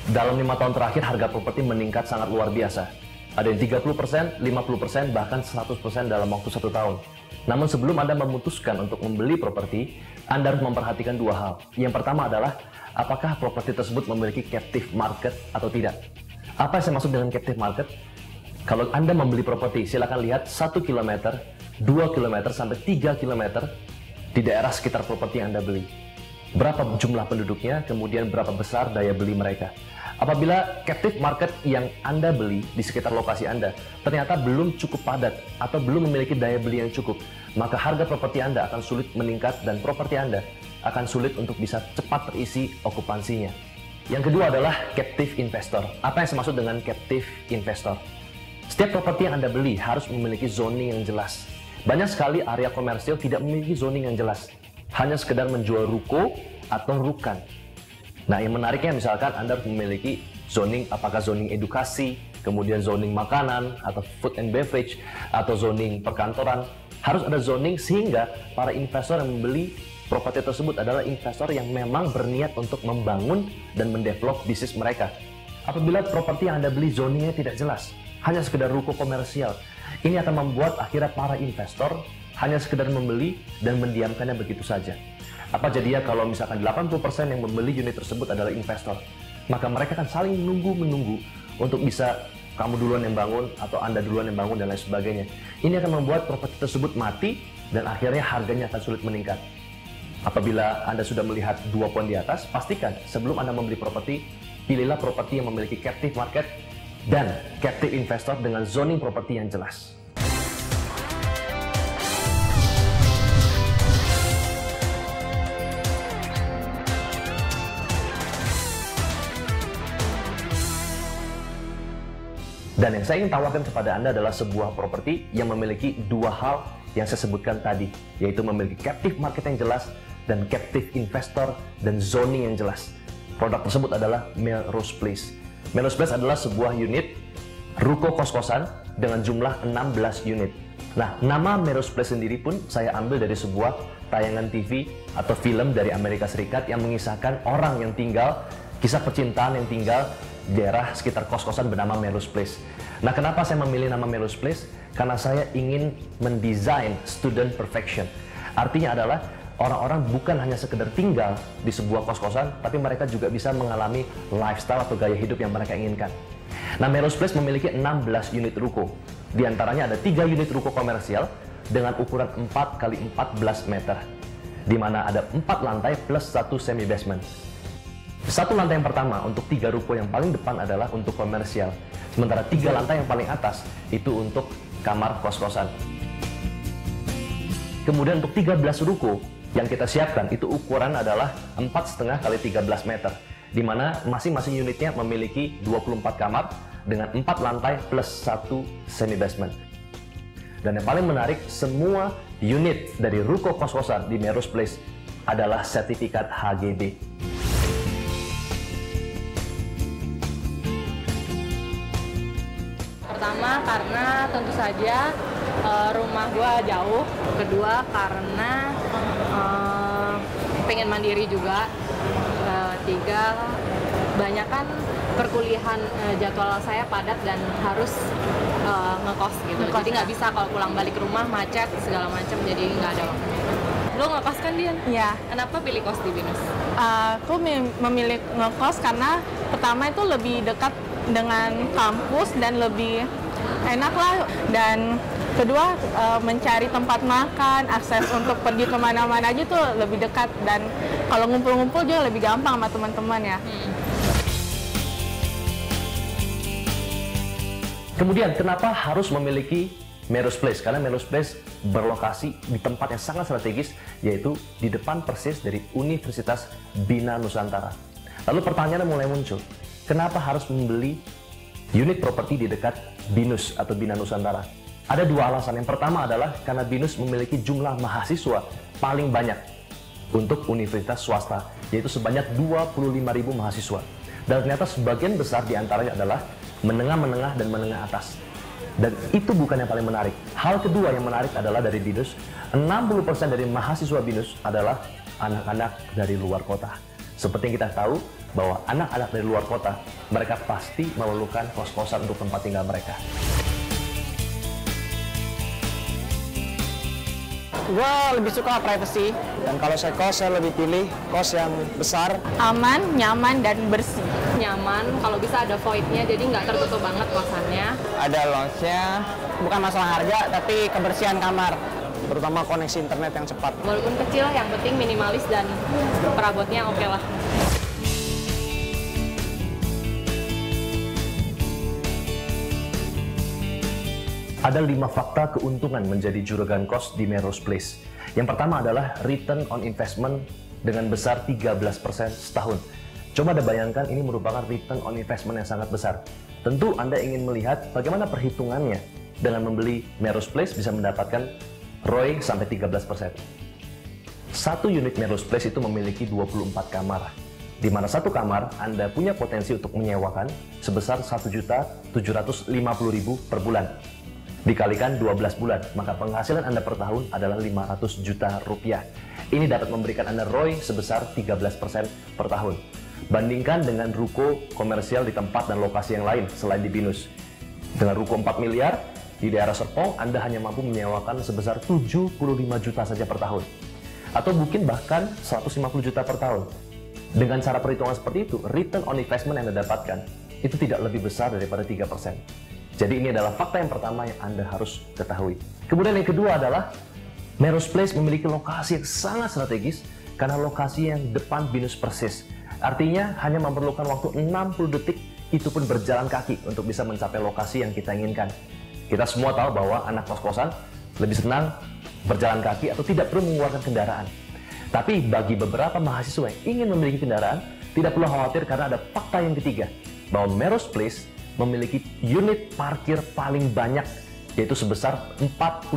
Dalam 5 tahun terakhir, harga properti meningkat sangat luar biasa. Ada yang 30%, 50%, bahkan 100% dalam waktu 1 tahun. Namun sebelum Anda memutuskan untuk membeli properti, Anda harus memperhatikan 2 hal. Yang pertama adalah, apakah properti tersebut memiliki captive market atau tidak? Apa yang saya maksud dengan captive market? Kalau Anda membeli properti, silakan lihat 1 km, 2 km, sampai 3 km di daerah sekitar properti yang Anda beli. Berapa jumlah penduduknya, kemudian berapa besar daya beli mereka. Apabila captive market yang Anda beli di sekitar lokasi Anda ternyata belum cukup padat atau belum memiliki daya beli yang cukup, maka harga properti Anda akan sulit meningkat dan properti Anda akan sulit untuk bisa cepat terisi okupansinya. Yang kedua adalah captive investor. Apa yang saya maksud dengan captive investor? Setiap properti yang Anda beli harus memiliki zoning yang jelas. Banyak sekali area komersial tidak memiliki zoning yang jelas, hanya sekedar menjual ruko atau rukan. Nah, yang menariknya misalkan Anda harus memiliki zoning, apakah zoning edukasi, kemudian zoning makanan, atau food and beverage, atau zoning perkantoran. Harus ada zoning sehingga para investor yang membeli properti tersebut adalah investor yang memang berniat untuk membangun dan mendevelop bisnis mereka. Apabila properti yang Anda beli zoningnya tidak jelas, hanya sekedar ruko komersial, ini akan membuat akhirnya para investor hanya sekedar membeli dan mendiamkannya begitu saja. Apa jadinya kalau misalkan 80% yang membeli unit tersebut adalah investor? Maka mereka akan saling menunggu untuk bisa kamu duluan yang bangun atau Anda duluan yang bangun dan lain sebagainya. Ini akan membuat properti tersebut mati dan akhirnya harganya akan sulit meningkat. Apabila Anda sudah melihat 2 poin di atas, pastikan sebelum Anda membeli properti, pilihlah properti yang memiliki captive market dan captive investor dengan zoning properti yang jelas. Dan yang saya ingin tawarkan kepada Anda adalah sebuah properti yang memiliki 2 hal yang saya sebutkan tadi, yaitu memiliki captive market yang jelas dan captive investor dan zoning yang jelas. Produk tersebut adalah Melrose Place. Melrose Place adalah sebuah unit ruko kos-kosan dengan jumlah 16 unit. Nah, nama Melrose Place sendiri pun saya ambil dari sebuah tayangan TV atau film dari Amerika Serikat yang mengisahkan orang yang tinggal, kisah percintaan yang tinggal di daerah sekitar kos-kosan bernama Melrose Place. Nah, kenapa saya memilih nama Melrose Place? Karena saya ingin mendesain student perfection. Artinya adalah orang-orang bukan hanya sekedar tinggal di sebuah kos-kosan, tapi mereka juga bisa mengalami lifestyle atau gaya hidup yang mereka inginkan. Nah, Melrose Place memiliki 16 unit ruko. Di antaranya ada 3 unit ruko komersial dengan ukuran 4 x 14 meter, di mana ada 4 lantai plus 1 semi basement. 1 lantai yang pertama untuk 3 ruko yang paling depan adalah untuk komersial, sementara 3 lantai yang paling atas itu untuk kamar kos-kosan. Kemudian untuk 13 ruko yang kita siapkan itu ukuran adalah 4,5 x 13 meter, di mana masing-masing unitnya memiliki 24 kamar dengan 4 lantai plus 1 semi basement. Dan yang paling menarik, semua unit dari ruko kos-kosan di Melrose Place adalah sertifikat HGB. Pertama karena tentu saja rumah gua jauh. Kedua karena pengen mandiri juga. Tiga, banyak kan perkuliahan jadwal saya padat dan harus ngekos gitu. Jadi nggak bisa kalau pulang balik ke rumah macet segala macam, jadi nggak ada waktu. Lo ngekos kan, Dian? Iya. Kenapa pilih kos di Binus? Aku memilih ngekos karena pertama itu lebih dekat dengan kampus dan lebih enak lah, dan kedua mencari tempat makan, akses untuk pergi kemana-mana aja tuh lebih dekat, dan kalau ngumpul-ngumpul juga lebih gampang sama teman-teman ya. Kemudian kenapa harus memiliki Melrose Place? Karena Melrose Place berlokasi di tempat yang sangat strategis, yaitu di depan persis dari Universitas Bina Nusantara. Lalu pertanyaan mulai muncul, kenapa harus membeli unit properti di dekat BINUS atau Bina Nusantara? Ada dua alasan. Yang pertama adalah karena BINUS memiliki jumlah mahasiswa paling banyak untuk universitas swasta, yaitu sebanyak 25.000 mahasiswa. Dan ternyata sebagian besar diantaranya adalah menengah-menengah dan menengah atas. Dan itu bukan yang paling menarik. Hal kedua yang menarik adalah dari BINUS, 60% dari mahasiswa BINUS adalah anak-anak dari luar kota. Seperti yang kita tahu bahwa anak-anak dari luar kota, mereka pasti memerlukan kos-kosan untuk tempat tinggal mereka. Gue lebih suka privacy, dan kalau saya kos, saya lebih pilih kos yang besar. Aman, nyaman, dan bersih. Nyaman, kalau bisa ada void-nya, jadi nggak tertutup banget kosannya. Ada lounge-nya, bukan masalah harga, tapi kebersihan kamar, terutama koneksi internet yang cepat. Walaupun kecil, yang penting minimalis dan perabotnya oke lah. Ada 5 fakta keuntungan menjadi juragan kos di Melrose Place. Yang pertama adalah return on investment dengan besar 13% setahun. Coba Anda bayangkan, ini merupakan return on investment yang sangat besar. Tentu Anda ingin melihat bagaimana perhitungannya dengan membeli Melrose Place bisa mendapatkan ROI sampai 13%. Satu unit Melrose Place itu memiliki 24 kamar, di mana satu kamar Anda punya potensi untuk menyewakan sebesar 1.750.000 per bulan. Dikalikan 12 bulan, maka penghasilan Anda per tahun adalah 500 juta rupiah. Ini dapat memberikan Anda ROI sebesar 13% per tahun. Bandingkan dengan ruko komersial di tempat dan lokasi yang lain selain di BINUS. Dengan ruko 4 miliar, di daerah Serpong, Anda hanya mampu menyewakan sebesar 75 juta saja per tahun. Atau mungkin bahkan 150 juta per tahun. Dengan cara perhitungan seperti itu, return on investment yang Anda dapatkan itu tidak lebih besar daripada 3%. Jadi ini adalah fakta yang pertama yang Anda harus ketahui. Kemudian yang kedua adalah Melrose Place memiliki lokasi yang sangat strategis karena lokasi yang depan BINUS persis. Artinya hanya memerlukan waktu 60 detik, itu pun berjalan kaki untuk bisa mencapai lokasi yang kita inginkan. Kita semua tahu bahwa anak kos-kosan lebih senang berjalan kaki atau tidak perlu mengeluarkan kendaraan. Tapi bagi beberapa mahasiswa yang ingin memiliki kendaraan, tidak perlu khawatir karena ada fakta yang ketiga, bahwa Melrose Place memiliki unit parkir paling banyak, yaitu sebesar 48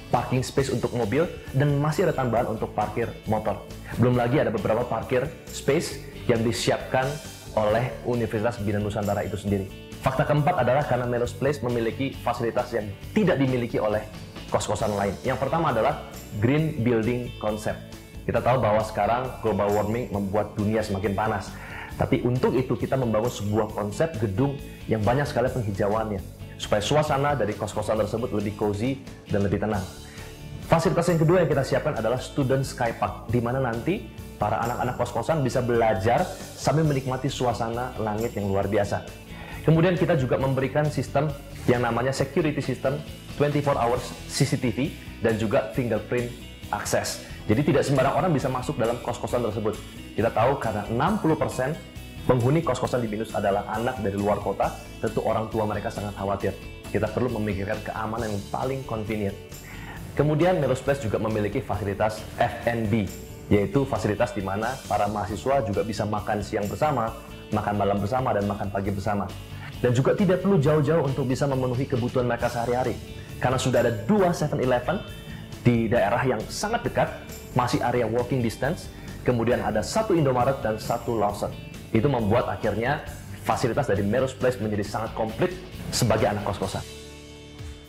parking space untuk mobil dan masih ada tambahan untuk parkir motor. Belum lagi ada beberapa parkir space yang disiapkan oleh Universitas Bina Nusantara itu sendiri. Fakta keempat adalah karena Melrose Place memiliki fasilitas yang tidak dimiliki oleh kos-kosan lain. Yang pertama adalah green building concept. Kita tahu bahwa sekarang global warming membuat dunia semakin panas. Tapi untuk itu kita membangun sebuah konsep gedung yang banyak sekali penghijauannya, supaya suasana dari kos-kosan tersebut lebih cozy dan lebih tenang. Fasilitas yang kedua yang kita siapkan adalah Student Sky Park, di mana nanti para anak-anak kos-kosan bisa belajar sambil menikmati suasana langit yang luar biasa. Kemudian kita juga memberikan sistem yang namanya security system, 24 hours CCTV, dan juga fingerprint access. Jadi tidak sembarang orang bisa masuk dalam kos-kosan tersebut. Kita tahu karena 60% penghuni kos-kosan di BINUS adalah anak dari luar kota, tentu orang tua mereka sangat khawatir. Kita perlu memikirkan keamanan yang paling convenient. Kemudian Melrose Place juga memiliki fasilitas F&B, yaitu fasilitas di mana para mahasiswa juga bisa makan siang bersama, makan malam bersama, dan makan pagi bersama. Dan juga tidak perlu jauh-jauh untuk bisa memenuhi kebutuhan mereka sehari-hari, karena sudah ada 2 7-Eleven di daerah yang sangat dekat, masih area walking distance. Kemudian ada 1 Indomaret dan 1 Lawson. Itu membuat akhirnya fasilitas dari Melrose Place menjadi sangat komplit sebagai anak kos-kosan.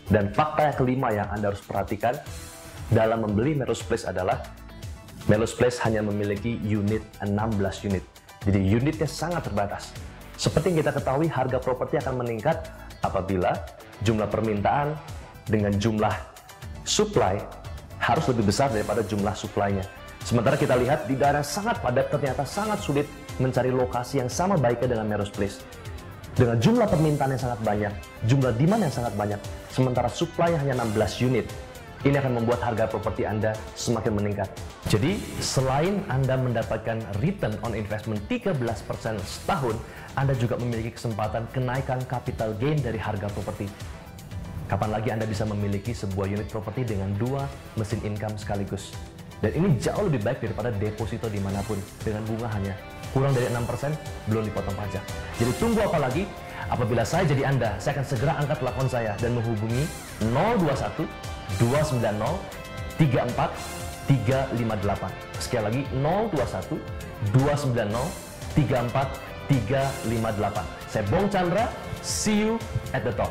Dan fakta yang kelima yang Anda harus perhatikan dalam membeli Melrose Place adalah Melrose Place hanya memiliki 16 unit. Jadi unitnya sangat terbatas. Seperti yang kita ketahui, harga properti akan meningkat apabila jumlah permintaan dengan jumlah supply harus lebih besar daripada jumlah supply-nya. Sementara kita lihat di daerah sangat padat ternyata sangat sulit mencari lokasi yang sama baiknya dengan Melrose Place. Dengan jumlah permintaan yang sangat banyak, jumlah demand yang sangat banyak, sementara supply hanya 16 unit, ini akan membuat harga properti Anda semakin meningkat. Jadi, selain Anda mendapatkan return on investment 13% setahun, Anda juga memiliki kesempatan kenaikan capital gain dari harga properti. Kapan lagi Anda bisa memiliki sebuah unit properti dengan 2 mesin income sekaligus? Dan ini jauh lebih baik daripada deposito dimanapun, dengan bunga hanya kurang dari 6%, belum dipotong pajak. Jadi tunggu apa lagi? Apabila saya jadi Anda, saya akan segera angkat telepon saya dan menghubungi 021 290 34 358. Sekali lagi 021 290 34 358. Saya Bong Chandra, see you at the top.